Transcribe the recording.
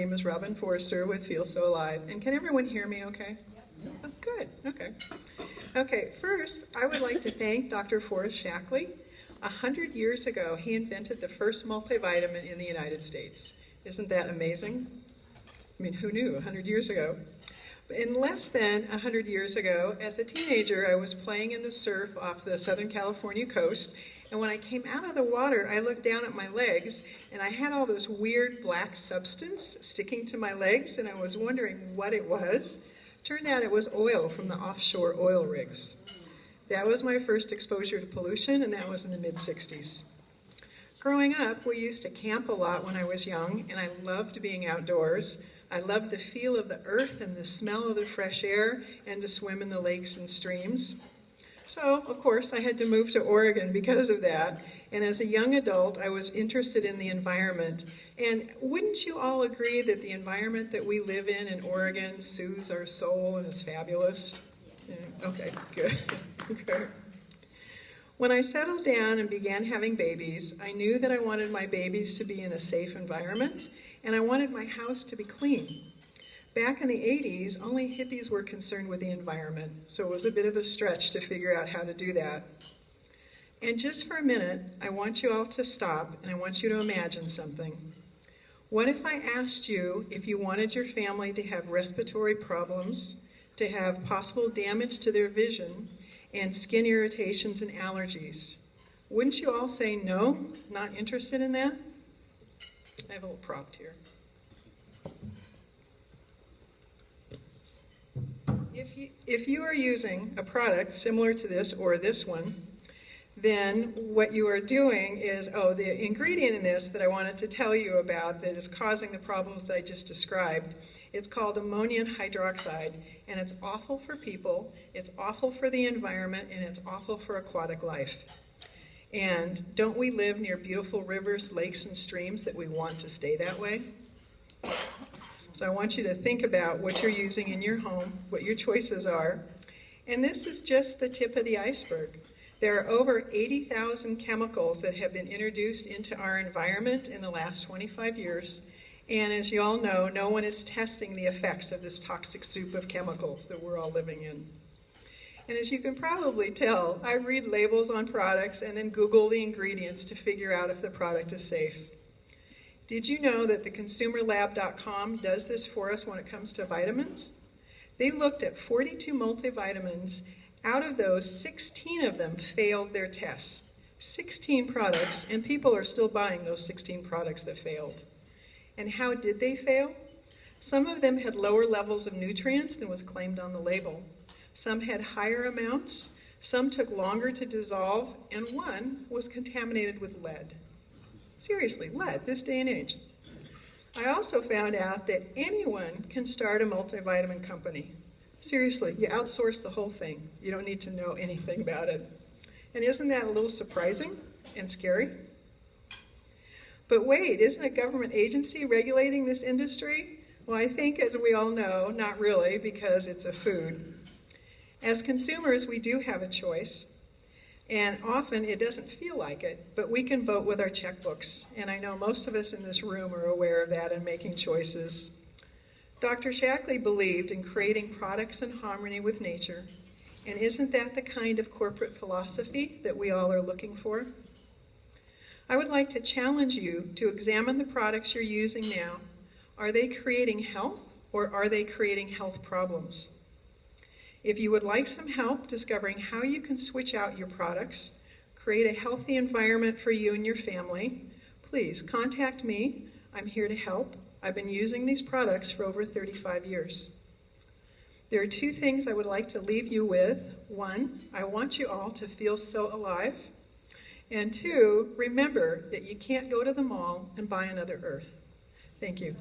My name is Robin Forster with Feel So Alive. And can everyone hear me okay? Yep. Oh, good. Okay. Okay, first, I would like to thank Dr. Forrest Shaklee. 100 years ago, he invented the first multivitamin in the United States. Isn't that amazing? I mean, who knew 100 years ago? In less than 100 years ago, as a teenager, I was playing in the surf off the Southern California coast, and when I came out of the water, I looked down at my legs, and I had all this weird black substance sticking to my legs, and I was wondering what it was. Turned out it was oil from the offshore oil rigs. That was my first exposure to pollution, and that was in the mid-60s. Growing up, we used to camp a lot when I was young, and I loved being outdoors. I loved the feel of the earth and the smell of the fresh air, and to swim in the lakes and streams. So, of course, I had to move to Oregon because of that. And as a young adult, I was interested in the environment. And wouldn't you all agree that the environment that we live in Oregon soothes our soul and is fabulous? Yeah, okay, good. Okay. When I settled down and began having babies, I knew that I wanted my babies to be in a safe environment, and I wanted my house to be clean. Back in the 80s, only hippies were concerned with the environment, so it was a bit of a stretch to figure out how to do that. And just for a minute, I want you all to stop, and I want you to imagine something. What if I asked you if you wanted your family to have respiratory problems, to have possible damage to their vision, and skin irritations and allergies? Wouldn't you all say no, not interested in that? I have a little prompt here. If you are using a product similar to this or this one, then what you are doing is, the ingredient in this that I wanted to tell you about that is causing the problems that I just described, it's called ammonium hydroxide, and it's awful for people, it's awful for the environment, and it's awful for aquatic life. And don't we live near beautiful rivers, lakes, and streams that we want to stay that way? So I want you to think about what you're using in your home, what your choices are. And this is just the tip of the iceberg. There are over 80,000 chemicals that have been introduced into our environment in the last 25 years. And as you all know, no one is testing the effects of this toxic soup of chemicals that we're all living in. And as you can probably tell, I read labels on products and then Google the ingredients to figure out if the product is safe. Did you know that the consumerlab.com does this for us when it comes to vitamins? They looked at 42 multivitamins. Out of those, 16 of them failed their tests. 16 products, and people are still buying those 16 products that failed. And how did they fail? Some of them had lower levels of nutrients than was claimed on the label. Some had higher amounts, some took longer to dissolve, and one was contaminated with lead. Seriously, lead, this day and age. I also found out that anyone can start a multivitamin company. Seriously, you outsource the whole thing. You don't need to know anything about it. And isn't that a little surprising and scary? But wait, isn't a government agency regulating this industry? Well, I think, as we all know, not really, because it's a food. As consumers, we do have a choice. And often it doesn't feel like it, but we can vote with our checkbooks. And I know most of us in this room are aware of that and making choices. Dr. Shaklee believed in creating products in harmony with nature. And isn't that the kind of corporate philosophy that we all are looking for? I would like to challenge you to examine the products you're using now. Are they creating health, or are they creating health problems? If you would like some help discovering how you can switch out your products, create a healthy environment for you and your family, please contact me. I'm here to help. I've been using these products for over 35 years. There are two things I would like to leave you with. One, I want you all to feel so alive. And two, remember that you can't go to the mall and buy another Earth. Thank you.